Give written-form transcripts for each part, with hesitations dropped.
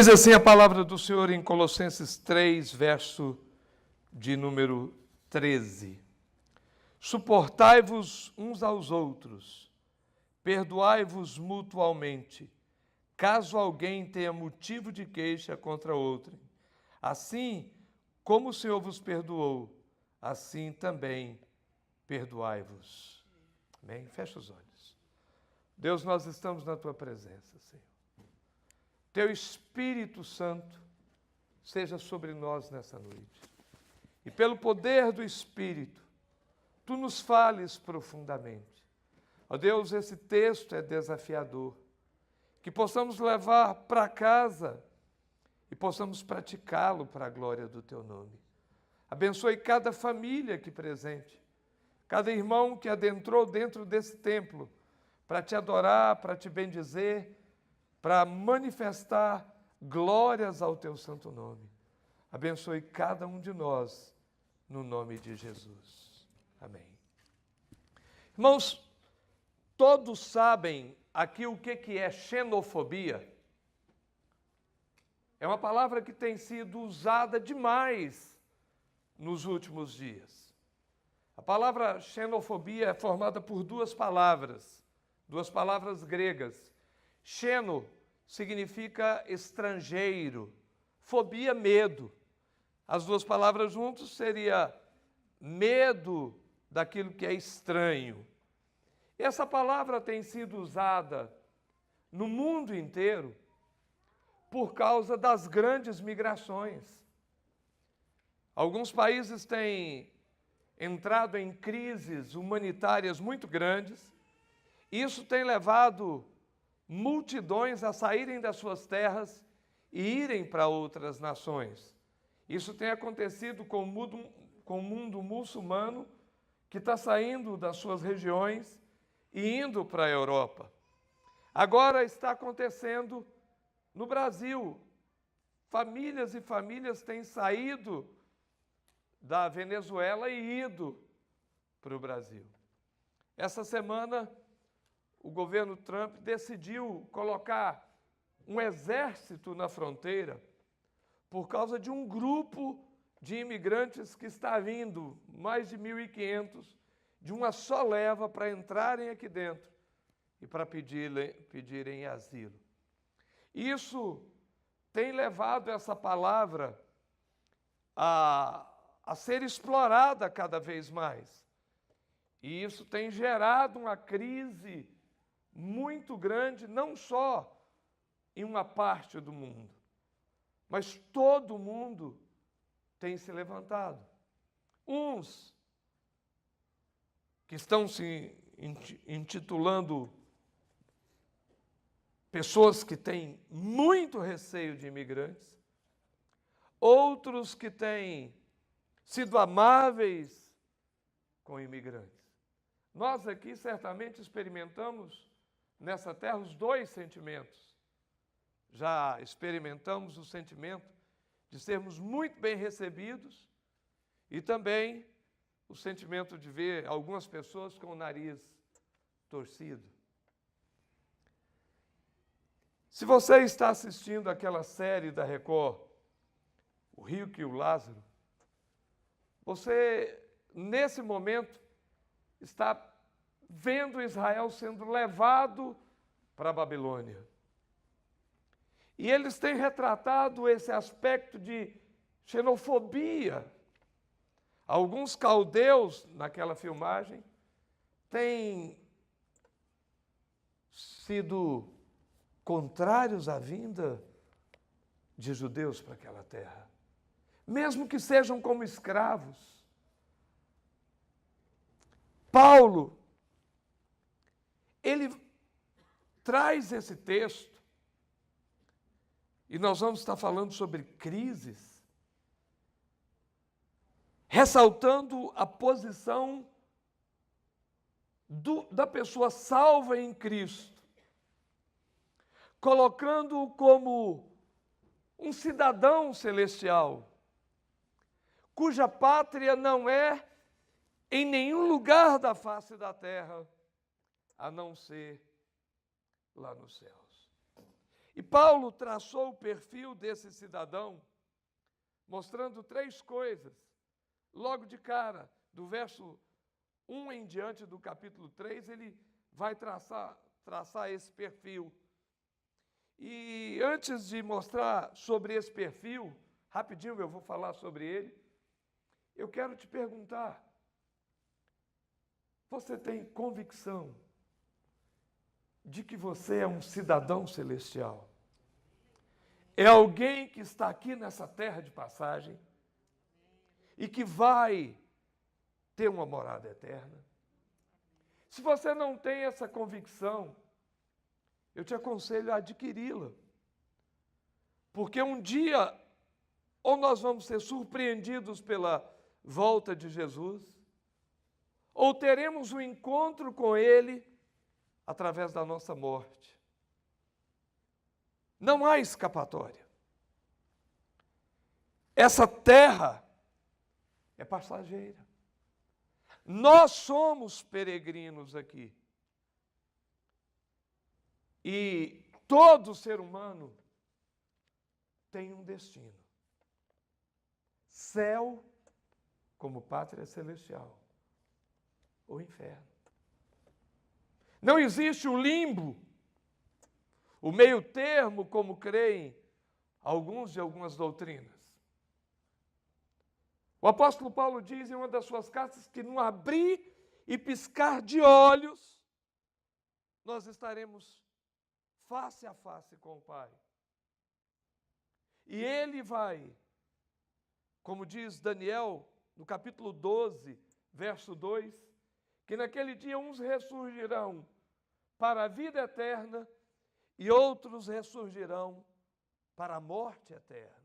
Diz assim a palavra do Senhor em Colossenses 3, verso de número 13. Suportai-vos uns aos outros, perdoai-vos mutualmente, caso alguém tenha motivo de queixa contra outrem. Assim como o Senhor vos perdoou, assim também perdoai-vos. Amém? Fecha os olhos. Deus, nós estamos na Tua presença, Senhor. Teu Espírito Santo seja sobre nós nessa noite. E pelo poder do Espírito, Tu nos fales profundamente. Ó Deus, esse texto é desafiador. Que possamos levar para casa e possamos praticá-lo para a glória do Teu nome. Abençoe cada família aqui presente, cada irmão que adentrou dentro desse templo para Te adorar, para Te bendizer, para manifestar glórias ao Teu santo nome. Abençoe cada um de nós, no nome de Jesus. Amém. Irmãos, todos sabem aqui o que é xenofobia? É uma palavra que tem sido usada demais nos últimos dias. A palavra xenofobia é formada por duas palavras gregas. Xeno significa estrangeiro, fobia, medo. As duas palavras juntas seria medo daquilo que é estranho. Essa palavra tem sido usada no mundo inteiro por causa das grandes migrações. Alguns países têm entrado em crises humanitárias muito grandes. Isso tem levado multidões a saírem das suas terras e irem para outras nações. Isso tem acontecido com o mundo muçulmano, que está saindo das suas regiões e indo para a Europa. Agora está acontecendo no Brasil. Famílias e famílias têm saído da Venezuela e ido para o Brasil. Essa semana, o governo Trump decidiu colocar um exército na fronteira por causa de um grupo de imigrantes que está vindo, mais de 1.500, de uma só leva para entrarem aqui dentro e para pedirem asilo. Isso tem levado essa palavra a ser explorada cada vez mais. E isso tem gerado uma crise muito grande, não só em uma parte do mundo, mas todo mundo tem se levantado. Uns que estão se intitulando pessoas que têm muito receio de imigrantes, outros que têm sido amáveis com imigrantes. Nós aqui certamente experimentamos nessa terra os dois sentimentos. Já experimentamos o sentimento de sermos muito bem recebidos e também o sentimento de ver algumas pessoas com o nariz torcido. Se você está assistindo aquela série da Record, O Rico e o Lázaro, você, nesse momento, está vendo Israel sendo levado para a Babilônia. E eles têm retratado esse aspecto de xenofobia. Alguns caldeus, naquela filmagem, têm sido contrários à vinda de judeus para aquela terra, mesmo que sejam como escravos. Paulo, ele traz esse texto, e nós vamos estar falando sobre crises, ressaltando a posição da pessoa salva em Cristo, colocando-o como um cidadão celestial, cuja pátria não é em nenhum lugar da face da terra, a não ser lá nos céus. E Paulo traçou o perfil desse cidadão, mostrando 3 coisas. Logo de cara, do verso 1 em diante do capítulo 3, ele vai traçar esse perfil. E antes de mostrar sobre esse perfil, rapidinho eu vou falar sobre ele, eu quero te perguntar, você tem convicção de que você é um cidadão celestial? É alguém que está aqui nessa terra de passagem e que vai ter uma morada eterna? Se você não tem essa convicção, eu te aconselho a adquiri-la. Porque um dia, ou nós vamos ser surpreendidos pela volta de Jesus, ou teremos um encontro com Ele através da nossa morte. Não há escapatória. Essa terra é passageira. Nós somos peregrinos aqui. E todo ser humano tem um destino. Céu como pátria celestial, ou inferno. Não existe o limbo, o meio termo, como creem alguns de algumas doutrinas. O apóstolo Paulo diz em uma das suas cartas que no abrir e piscar de olhos, nós estaremos face a face com o Pai. E ele vai, como diz Daniel, no capítulo 12, verso 2, que naquele dia uns ressurgirão para a vida eterna e outros ressurgirão para a morte eterna.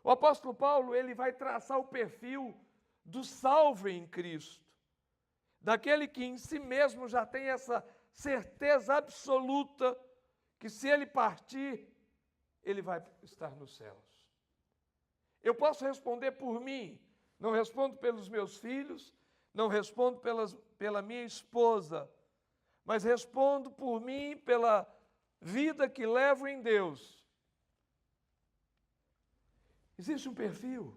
O apóstolo Paulo, ele vai traçar o perfil do salvo em Cristo, daquele que em si mesmo já tem essa certeza absoluta que se ele partir, ele vai estar nos céus. Eu posso responder por mim, não respondo pelos meus filhos, não respondo pela minha esposa, mas respondo por mim pela vida que levo em Deus. Existe um perfil.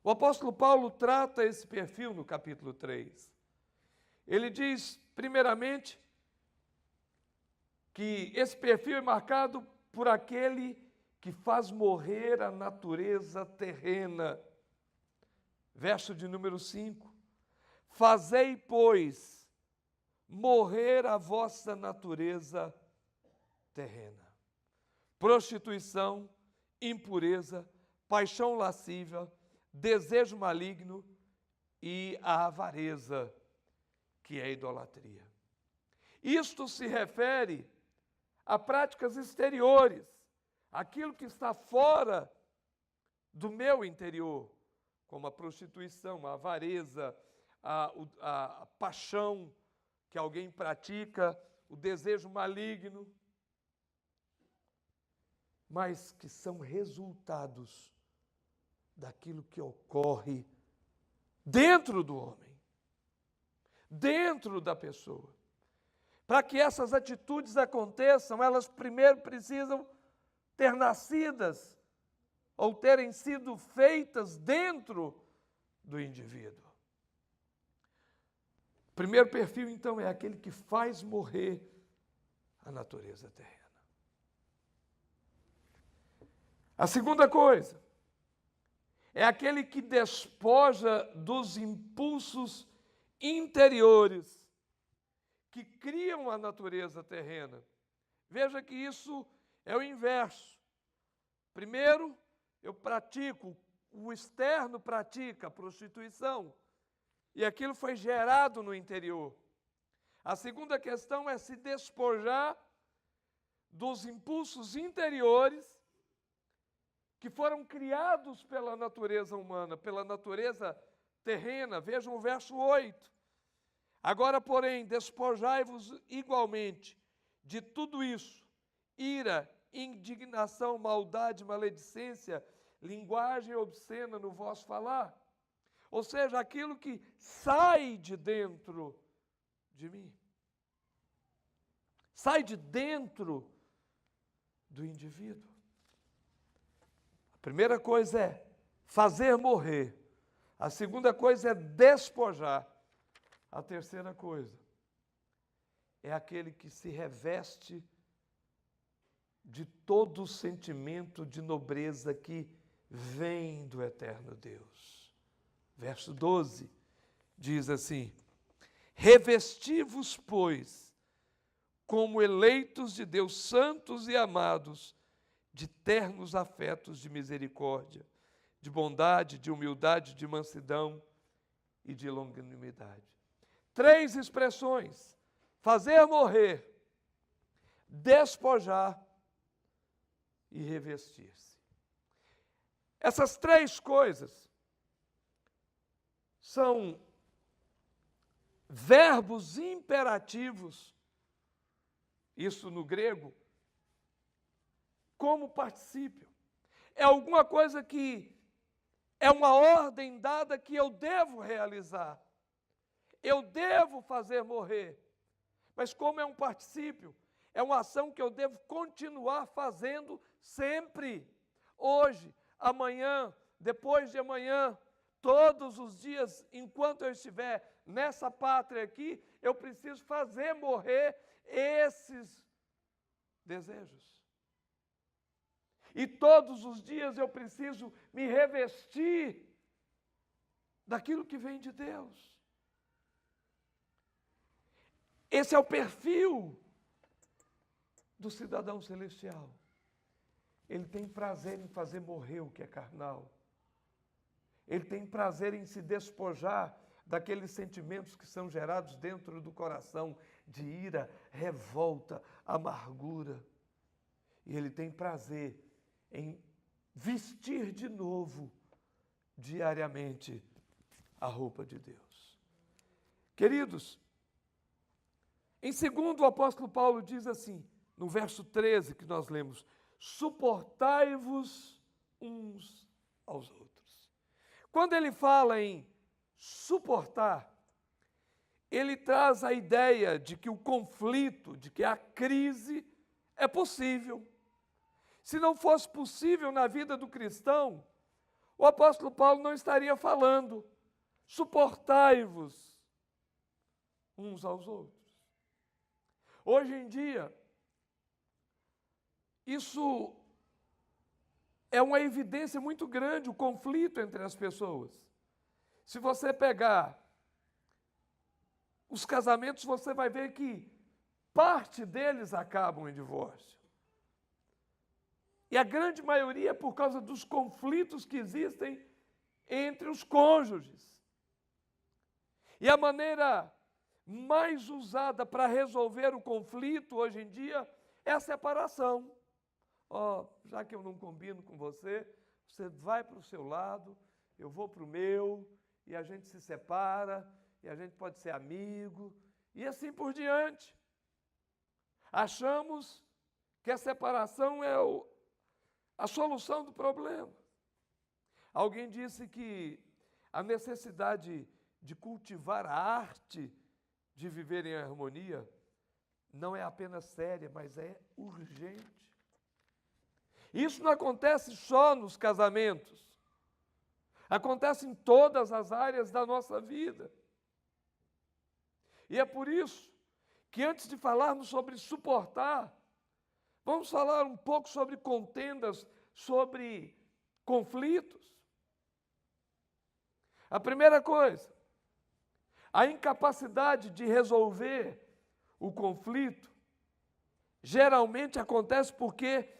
O apóstolo Paulo trata esse perfil no capítulo 3. Ele diz, primeiramente, que esse perfil é marcado por aquele que faz morrer a natureza terrena. Verso de número 5. Fazei, pois, morrer a vossa natureza terrena. Prostituição, impureza, paixão lasciva, desejo maligno e a avareza, que é a idolatria. Isto se refere a práticas exteriores, aquilo que está fora do meu interior, como a prostituição, a avareza, a paixão que alguém pratica, o desejo maligno, mas que são resultados daquilo que ocorre dentro do homem, dentro da pessoa. Para que essas atitudes aconteçam, elas primeiro precisam ter nascidas ou terem sido feitas dentro do indivíduo. O primeiro perfil, então, é aquele que faz morrer a natureza terrena. A segunda coisa é aquele que despoja dos impulsos interiores que criam a natureza terrena. Veja que isso é o inverso. Primeiro, eu pratico, o externo pratica a prostituição, e aquilo foi gerado no interior. A segunda questão é se despojar dos impulsos interiores que foram criados pela natureza humana, pela natureza terrena. Vejam o verso 8. Agora, porém, despojai-vos igualmente de tudo isso: ira, indignação, maldade, maledicência, linguagem obscena no vosso falar. Ou seja, aquilo que sai de dentro de mim. sai de dentro do indivíduo. A primeira coisa é fazer morrer. A segunda coisa é despojar. A terceira coisa é aquele que se reveste de todo o sentimento de nobreza que vem do eterno Deus. Verso 12 diz assim: revesti-vos, pois, como eleitos de Deus, santos e amados, de ternos afetos de misericórdia, de bondade, de humildade, de mansidão e de longanimidade. 3 expressões: fazer morrer, despojar e revestir-se. Essas 3 coisas são verbos imperativos, isso no grego, como particípio. É alguma coisa que é uma ordem dada que eu devo realizar. Eu devo fazer morrer. Mas como é um particípio, é uma ação que eu devo continuar fazendo sempre. Hoje, amanhã, depois de amanhã, todos os dias, enquanto eu estiver nessa pátria aqui, eu preciso fazer morrer esses desejos. E todos os dias eu preciso me revestir daquilo que vem de Deus. Esse é o perfil do cidadão celestial. Ele tem prazer em fazer morrer o que é carnal. Ele tem prazer em se despojar daqueles sentimentos que são gerados dentro do coração, de ira, revolta, amargura. E ele tem prazer em vestir de novo, diariamente, a roupa de Deus. Queridos, em segundo, o apóstolo Paulo diz assim, no verso 13 que nós lemos: suportai-vos uns aos outros. Quando ele fala em suportar, ele traz a ideia de que o conflito, de que a crise é possível. Se não fosse possível na vida do cristão, o apóstolo Paulo não estaria falando, suportai-vos uns aos outros. Hoje em dia, isso é uma evidência muito grande, o conflito entre as pessoas. Se você pegar os casamentos, você vai ver que parte deles acabam em divórcio. E a grande maioria é por causa dos conflitos que existem entre os cônjuges. E a maneira mais usada para resolver o conflito hoje em dia é a separação. Já que eu não combino com você, você vai para o seu lado, eu vou para o meu, e a gente se separa, e a gente pode ser amigo, e assim por diante. Achamos que a separação é a solução do problema. Alguém disse que a necessidade de cultivar a arte de viver em harmonia não é apenas séria, mas é urgente. Isso não acontece só nos casamentos. Acontece em todas as áreas da nossa vida. E é por isso que antes de falarmos sobre suportar, vamos falar um pouco sobre contendas, sobre conflitos. A primeira coisa, a incapacidade de resolver o conflito geralmente acontece porque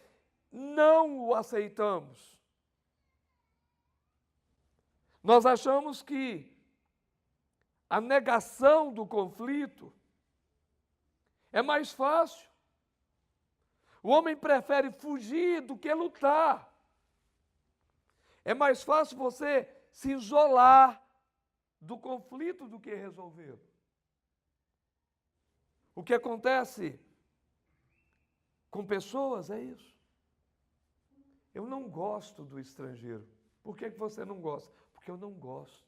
não o aceitamos. Nós achamos que a negação do conflito é mais fácil. O homem prefere fugir do que lutar. É mais fácil você se isolar do conflito do que resolvê-lo. O que acontece com pessoas é isso. Eu não gosto do estrangeiro. Por que você não gosta? Porque eu não gosto.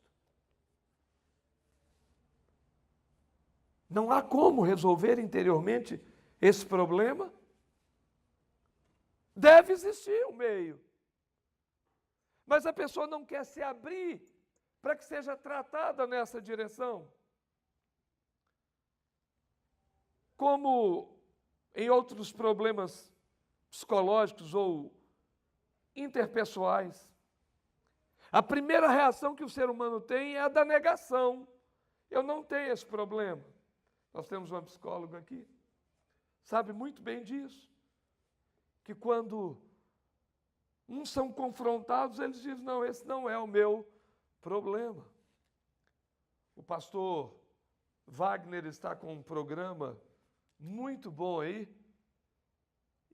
Não há como resolver interiormente esse problema? Deve existir um meio. Mas a pessoa não quer se abrir para que seja tratada nessa direção. Como em outros problemas psicológicos ou interpessoais, a primeira reação que o ser humano tem é a da negação. Eu não tenho esse problema. Nós temos uma psicóloga aqui, sabe muito bem disso. Que quando uns são confrontados, eles dizem, não, esse não é o meu problema. O pastor Wagner está com um programa muito bom aí,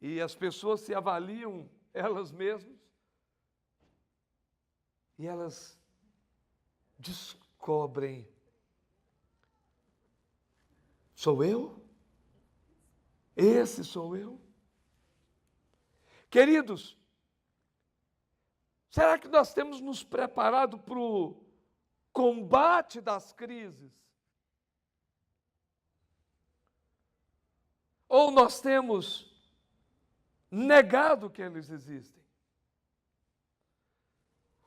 e as pessoas se avaliam elas mesmas, e elas descobrem, sou eu? Esse sou eu? Queridos, será que nós temos nos preparado para o combate das crises? Ou nós temos negado que eles existem?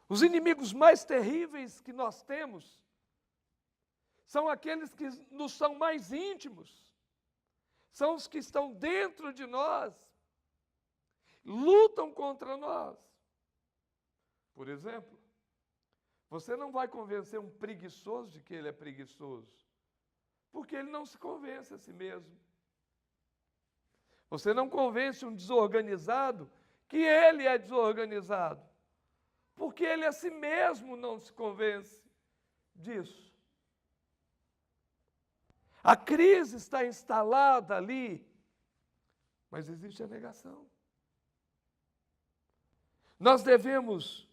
Os inimigos mais terríveis que nós temos são aqueles que nos são mais íntimos, são os que estão dentro de nós, lutam contra nós. Por exemplo, você não vai convencer um preguiçoso de que ele é preguiçoso, porque ele não se convence a si mesmo. Você não convence um desorganizado que ele é desorganizado, porque ele a si mesmo não se convence disso. A crise está instalada ali, mas existe a negação. Nós devemos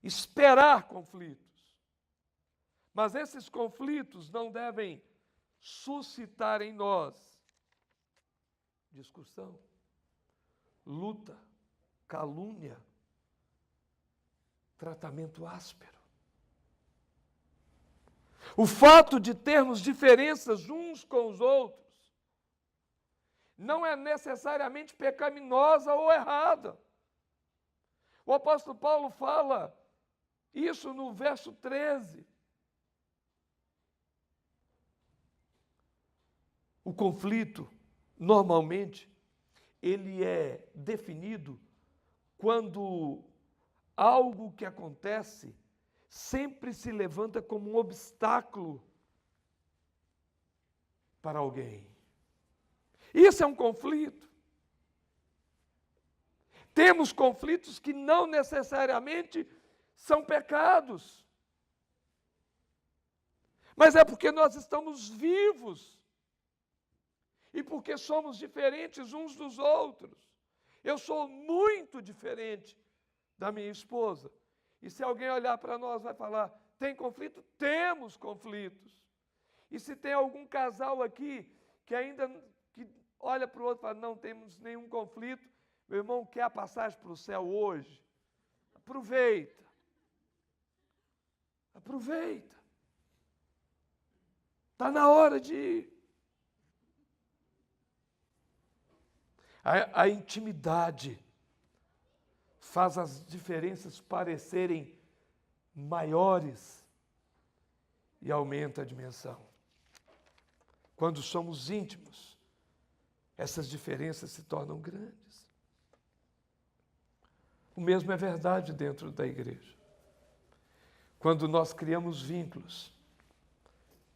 esperar conflitos, mas esses conflitos não devem suscitar em nós discussão, luta, calúnia, tratamento áspero. O fato de termos diferenças uns com os outros não é necessariamente pecaminosa ou errada. O apóstolo Paulo fala isso no verso 13. O conflito, normalmente, ele é definido quando algo que acontece sempre se levanta como um obstáculo para alguém. Isso é um conflito. Temos conflitos que não necessariamente são pecados, mas é porque nós estamos vivos e porque somos diferentes uns dos outros. Eu sou muito diferente da minha esposa. E se alguém olhar para nós, vai falar, tem conflito? Temos conflitos. E se tem algum casal aqui que ainda olha para o outro e fala, não temos nenhum conflito, meu irmão, quer a passagem para o céu hoje? Aproveita. Aproveita. Está na hora de ir. A intimidade faz as diferenças parecerem maiores e aumenta a dimensão. Quando somos íntimos, essas diferenças se tornam grandes. O mesmo é verdade dentro da igreja. Quando nós criamos vínculos,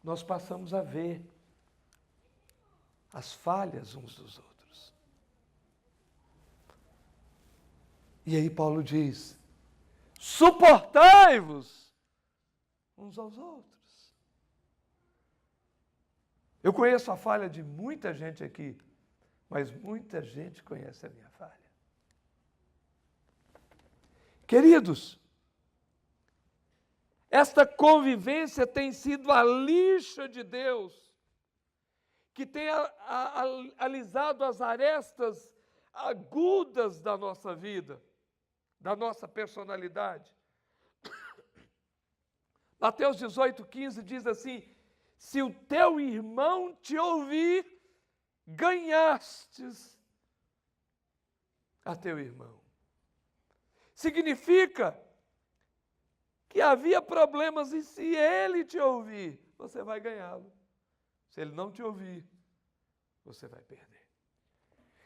nós passamos a ver as falhas uns dos outros. E aí Paulo diz, suportai-vos uns aos outros. Eu conheço a falha de muita gente aqui, mas muita gente conhece a minha falha. Queridos, esta convivência tem sido a lixa de Deus, que tem alisado as arestas agudas da nossa vida, da nossa personalidade. Mateus 18:15 diz assim, se o teu irmão te ouvir ganhastes a teu irmão. Significa que havia problemas e se ele te ouvir, você vai ganhá-lo. Se ele não te ouvir, você vai perder.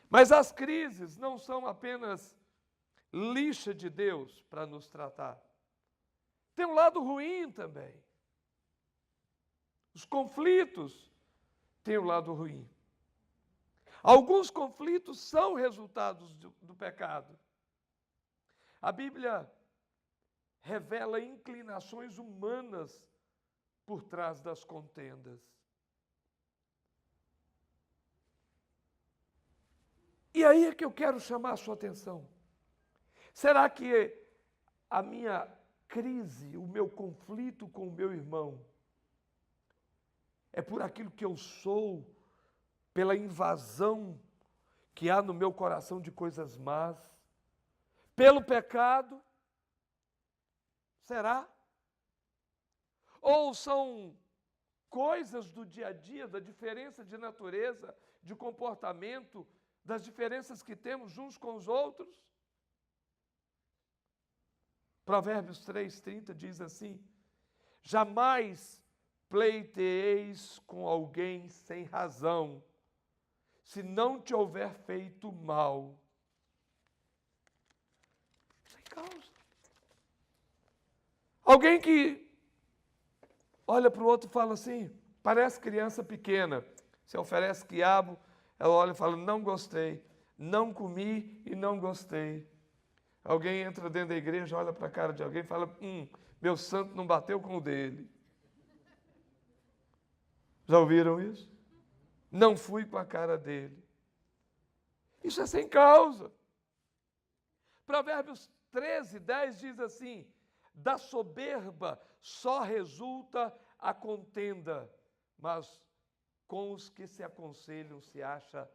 Mas as crises não são apenas lixa de Deus para nos tratar. Tem um lado ruim também. Os conflitos têm um lado ruim. Alguns conflitos são resultados do pecado. A Bíblia revela inclinações humanas por trás das contendas. E aí é que eu quero chamar a sua atenção. Será que a minha crise, o meu conflito com o meu irmão, é por aquilo que eu sou, pela invasão que há no meu coração de coisas más, pelo pecado? Será? Ou são coisas do dia a dia, da diferença de natureza, de comportamento, das diferenças que temos uns com os outros? Provérbios 3:30 diz assim: jamais pleiteeis com alguém sem razão, se não te houver feito mal. Sem causa. Alguém que olha para o outro e fala assim, parece criança pequena, se oferece quiabo, ela olha e fala, não gostei, não comi e não gostei. Alguém entra dentro da igreja, olha para a cara de alguém e fala, meu santo não bateu com o dele. Já ouviram isso? Não fui com a cara dele. Isso é sem causa. Provérbios 13:10 diz assim, da soberba só resulta a contenda, mas com os que se aconselham se acha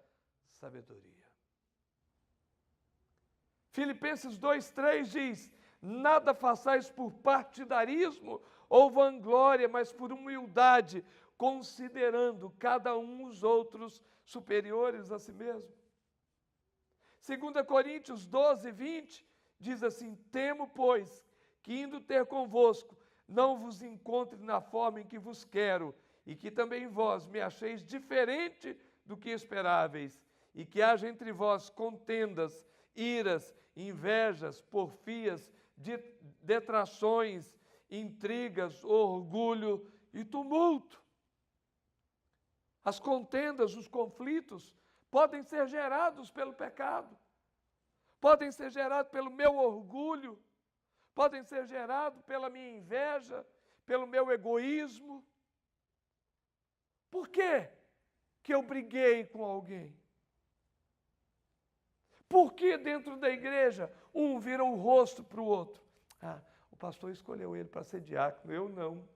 sabedoria. Filipenses 2:3 diz, nada façais por partidarismo ou vanglória, mas por humildade, considerando cada um os outros superiores a si mesmo. 2 Coríntios 12:20 diz assim, temo, pois, que indo ter convosco, não vos encontre na forma em que vos quero, e que também vós me acheis diferente do que esperáveis, e que haja entre vós contendas, iras, invejas, porfias, detrações, intrigas, orgulho e tumulto. As contendas, os conflitos, podem ser gerados pelo pecado, podem ser gerados pelo meu orgulho, podem ser gerados pela minha inveja, pelo meu egoísmo. Por quê que eu briguei com alguém? Por que dentro da igreja um vira o rosto para o outro? Ah, o pastor escolheu ele para ser diácono, eu não.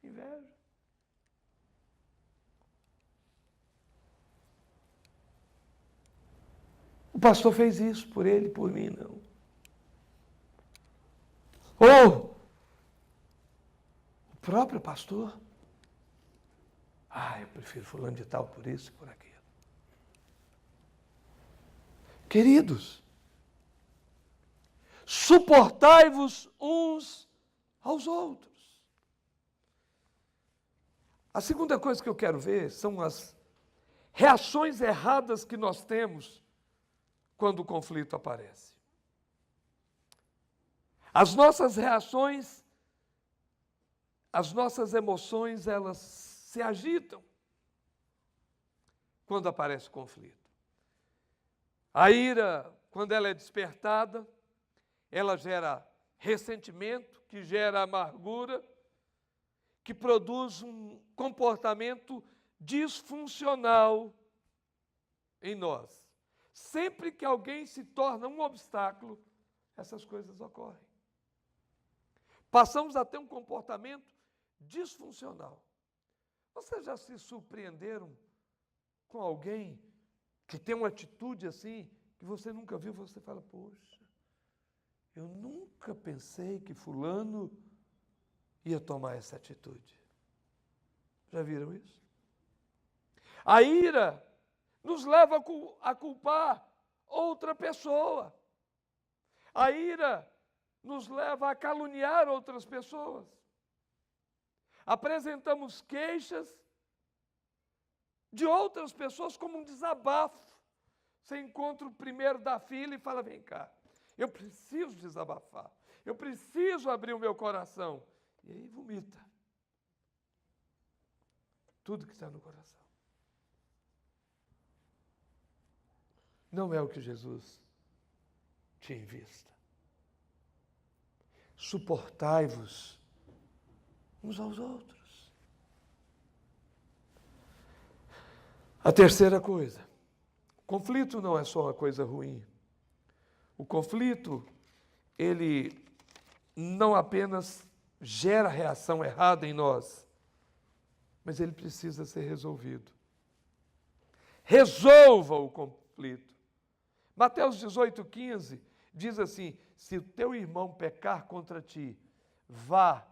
Inveja. O pastor fez isso por ele, por mim não. Ou o próprio pastor. Ah, eu prefiro fulano de tal por isso, por aquilo. Queridos, suportai-vos uns aos outros. A segunda coisa que eu quero ver são as reações erradas que nós temos quando o conflito aparece. As nossas reações, as nossas emoções, elas se agitam quando aparece o conflito. A ira, quando ela é despertada, ela gera ressentimento, que gera amargura, que produz um comportamento disfuncional em nós. Sempre que alguém se torna um obstáculo, essas coisas ocorrem. Passamos a ter um comportamento disfuncional. Vocês já se surpreenderam com alguém que tem uma atitude assim, que você nunca viu, você fala, poxa, eu nunca pensei que fulano ia tomar essa atitude. Já viram isso? A ira nos leva a culpar outra pessoa. A ira nos leva a caluniar outras pessoas. Apresentamos queixas de outras pessoas como um desabafo. Você encontra o primeiro da fila e fala: vem cá, eu preciso desabafar, eu preciso abrir o meu coração. E aí vomita tudo que está no coração. Não é o que Jesus tinha em vista. Suportai-vos uns aos outros. A terceira coisa, conflito não é só uma coisa ruim. O conflito, ele não apenas gera reação errada em nós, mas ele precisa ser resolvido. Resolva o conflito. Mateus 18,15 diz assim: se o teu irmão pecar contra ti, vá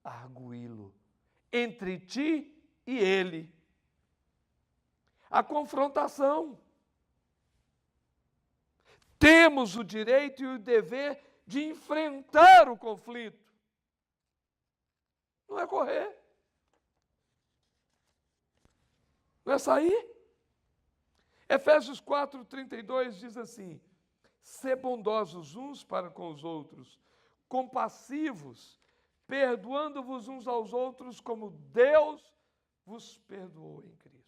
arguí-lo entre ti e ele. A confrontação. Temos o direito e o dever de enfrentar o conflito. Não é correr. Não é sair. Efésios 4,32 diz assim: sê bondosos uns para com os outros, compassivos, perdoando-vos uns aos outros, como Deus vos perdoou em Cristo.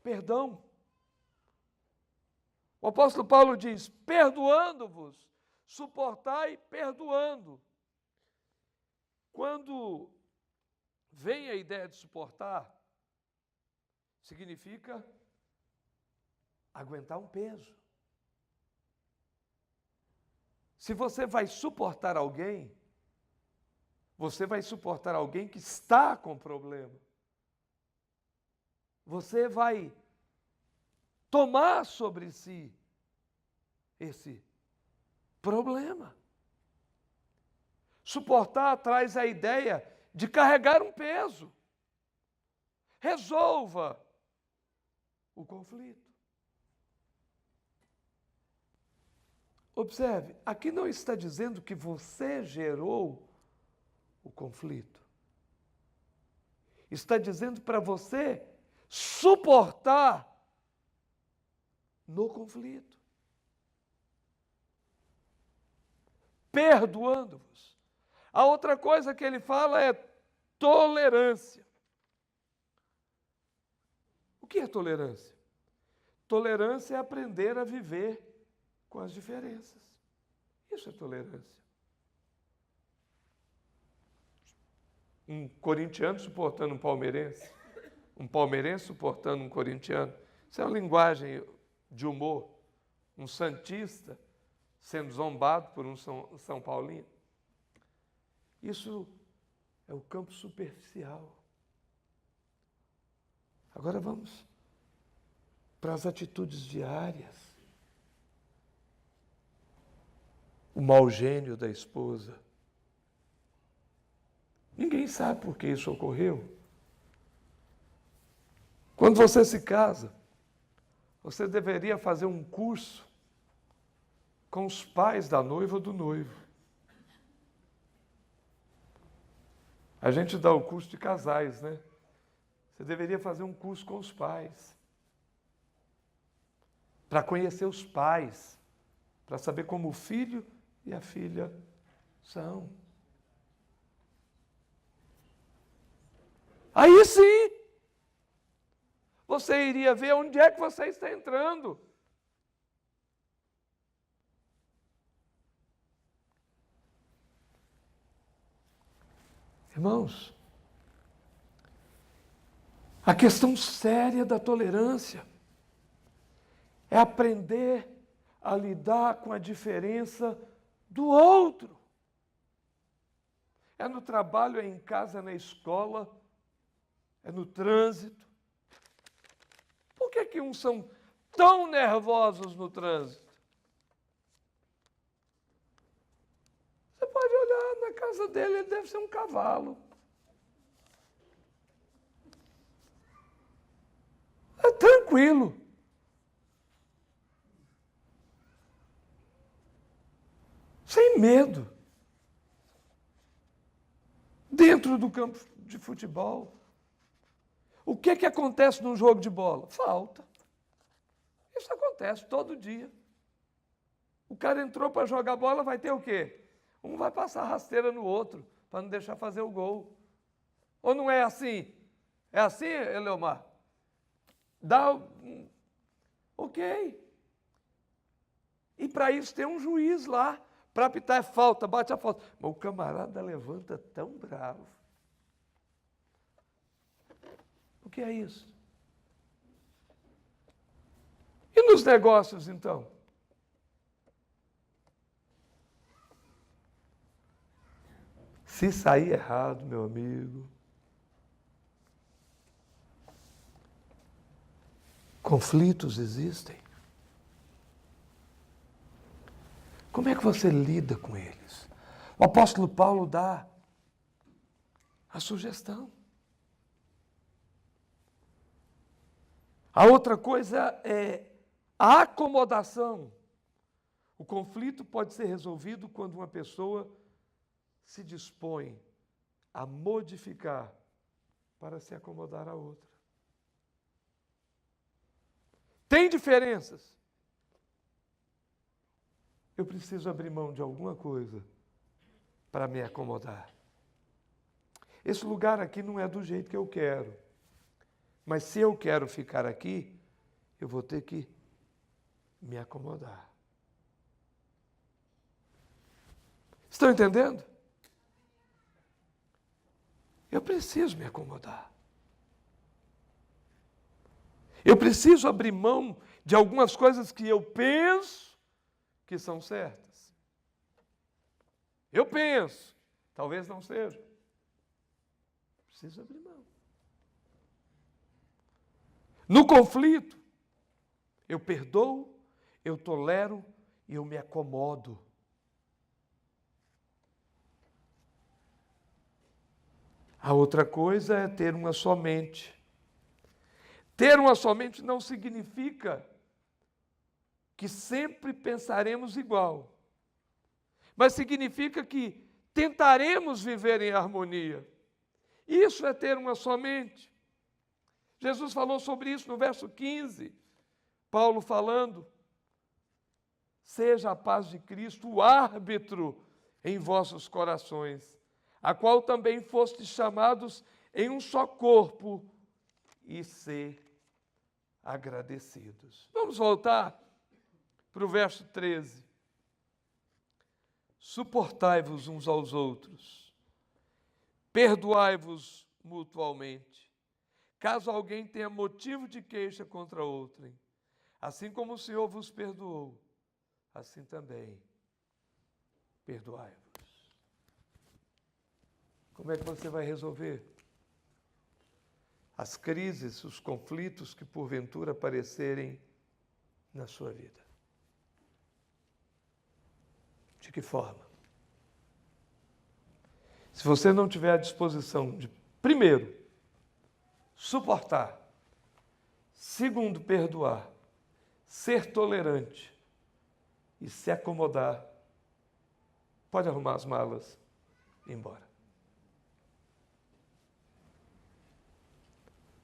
Perdão. O apóstolo Paulo diz: perdoando-vos, suportai perdoando. Quando vem a ideia de suportar, significa aguentar um peso. Se você vai suportar alguém, você vai suportar alguém que está com problema. Você vai tomar sobre si esse problema. Suportar traz a ideia de carregar um peso. Resolva o conflito. Observe, aqui não está dizendo que você gerou o conflito. Está dizendo para você suportar no conflito. Perdoando-vos. A outra coisa que ele fala é tolerância. O que é tolerância? Tolerância é aprender a viver com as diferenças. Isso é tolerância. Um corintiano suportando um palmeirense suportando um corintiano. Isso é uma linguagem de humor. Um santista sendo zombado por um São Paulino. Isso é o campo superficial. Agora vamos para as atitudes diárias. O mau gênio da esposa. Ninguém sabe por que isso ocorreu. Quando você se casa, você deveria fazer um curso com os pais da noiva ou do noivo. A gente dá o curso de casais, né? Você deveria fazer um curso com os pais. Para conhecer os pais. Para saber como o filho e a filha são. Aí sim, você iria ver onde é que você está entrando. Irmãos, a questão séria da tolerância é aprender a lidar com a diferença do outro. É no trabalho, é em casa, é na escola, é no trânsito. Por que uns são tão nervosos no trânsito? Você pode olhar na casa dele, ele deve ser um cavalo. tranquilo. Sem medo. Dentro do campo de futebol. O que acontece num jogo de bola? Falta. Isso acontece todo dia. O cara entrou para jogar bola, vai ter o quê? Um vai passar rasteira no outro, para não deixar fazer o gol. Ou não é assim? É assim, Eleomar? Ok. E para isso tem um juiz lá, para apitar falta, bate a falta. Mas o camarada levanta tão bravo. O que é isso? E nos negócios, então? Se sair errado, meu amigo, conflitos existem. Como é que você lida com eles? O apóstolo Paulo dá a sugestão. A outra coisa é a acomodação. O conflito pode ser resolvido quando uma pessoa se dispõe a modificar para se acomodar a outra. Tem diferenças. Eu preciso abrir mão de alguma coisa para me acomodar. Esse lugar aqui não é do jeito que eu quero. Mas se eu quero ficar aqui, eu vou ter que me acomodar. Estão entendendo? Eu preciso me acomodar. Eu preciso abrir mão de algumas coisas que eu penso que são certas. Eu penso, talvez não seja. Preciso abrir mão. No conflito, eu perdoo, eu tolero e eu me acomodo. A outra coisa é ter uma só mente. Ter uma só mente não significa que sempre pensaremos igual, mas significa que tentaremos viver em harmonia. Isso é ter uma só mente. Jesus falou sobre isso no verso 15, Paulo falando: seja a paz de Cristo o árbitro em vossos corações, a qual também fostes chamados em um só corpo, e ser agradecidos. Vamos voltar para o verso 13. Suportai-vos uns aos outros, perdoai-vos mutualmente, caso alguém tenha motivo de queixa contra outrem. Assim como o Senhor vos perdoou, assim também perdoai-vos. Como é que você vai resolver as crises, os conflitos que porventura aparecerem na sua vida? De que forma? Se você não tiver a disposição de, primeiro, suportar, segundo, perdoar, ser tolerante e se acomodar, pode arrumar as malas e ir embora.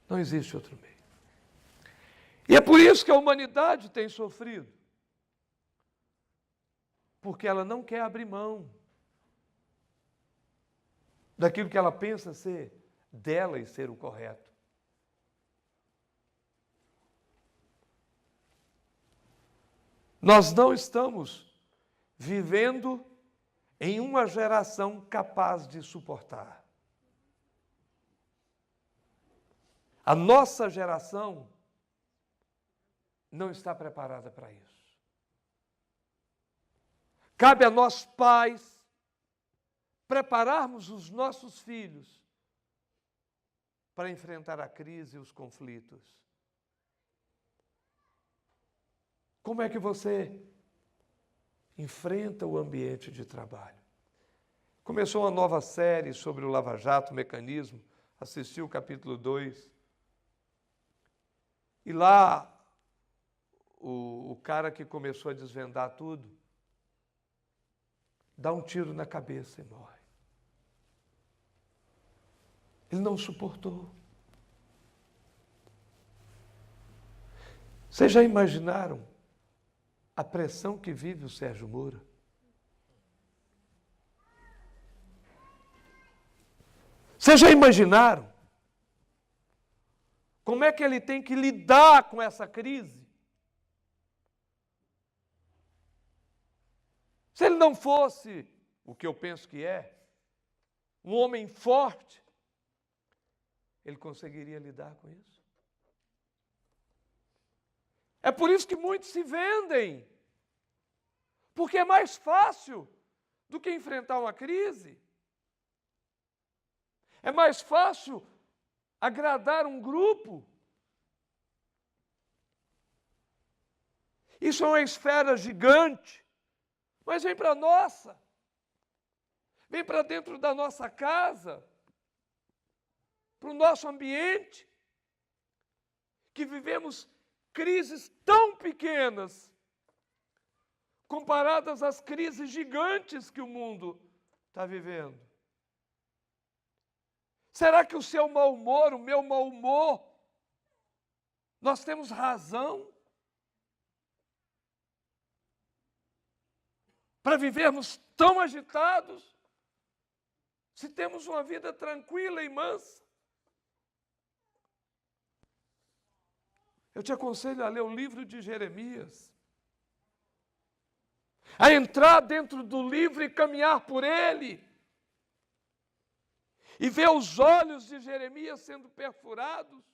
Não existe outro meio. E é por isso que a humanidade tem sofrido. Porque ela não quer abrir mão daquilo que ela pensa ser dela e ser o correto. Nós não estamos vivendo em uma geração capaz de suportar. A nossa geração não está preparada para isso. Cabe a nós, pais, prepararmos os nossos filhos para enfrentar a crise e os conflitos. Como é que você enfrenta o ambiente de trabalho? Começou uma nova série sobre o Lava Jato, o mecanismo, assisti o capítulo 2. E lá o cara que começou a desvendar tudo, dá um tiro na cabeça e morre. Ele não suportou. Vocês já imaginaram a pressão que vive o Sérgio Moura? Vocês já imaginaram como é que ele tem que lidar com essa crise? Se ele não fosse, o que eu penso que é, um homem forte, ele conseguiria lidar com isso? É por isso que muitos se vendem, porque é mais fácil do que enfrentar uma crise. É mais fácil agradar um grupo. Isso é uma esfera gigante, mas vem para a nossa, vem para dentro da nossa casa, para o nosso ambiente, que vivemos crises tão pequenas, comparadas às crises gigantes que o mundo está vivendo. Será que o seu mau humor, o meu mau humor, nós temos razão para vivermos tão agitados, se temos uma vida tranquila e mansa? Eu te aconselho a ler o livro de Jeremias, a entrar dentro do livro e caminhar por ele, e ver os olhos de Jeremias sendo perfurados,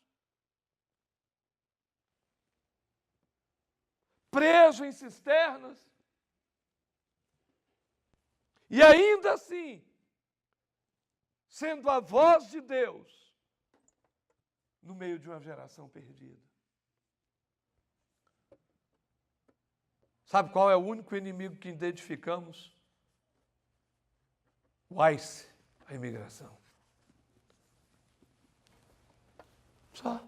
preso em cisternas, e ainda assim, sendo a voz de Deus no meio de uma geração perdida. Sabe qual é o único inimigo que identificamos? O ICE, a imigração. Só.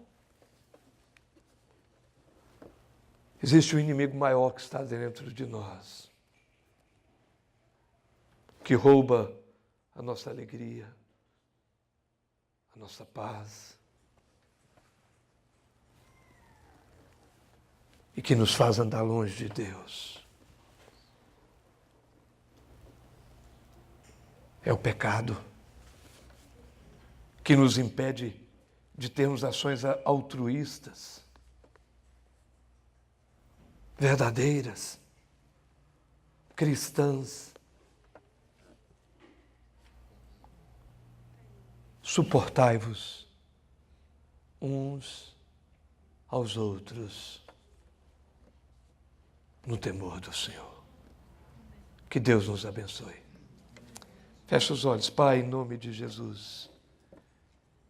Existe um inimigo maior que está dentro de nós, que rouba a nossa alegria, a nossa paz, e que nos faz andar longe de Deus. É o pecado que nos impede de termos ações altruístas, verdadeiras, cristãs. Suportai-vos uns aos outros no temor do Senhor. Que Deus nos abençoe. Fecha os olhos. Pai, em nome de Jesus,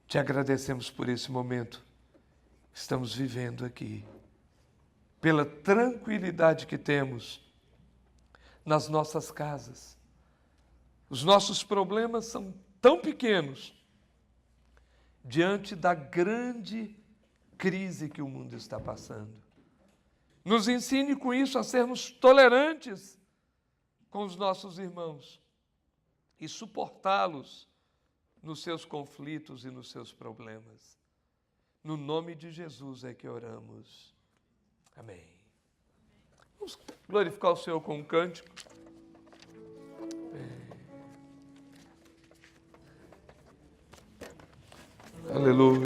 te agradecemos por esse momento que estamos vivendo aqui, pela tranquilidade que temos nas nossas casas. Os nossos problemas são tão pequenos diante da grande crise que o mundo está passando. Nos ensine com isso a sermos tolerantes com os nossos irmãos e suportá-los nos seus conflitos e nos seus problemas. No nome de Jesus é que oramos. Amém. Vamos glorificar o Senhor com um cântico. Aleluia.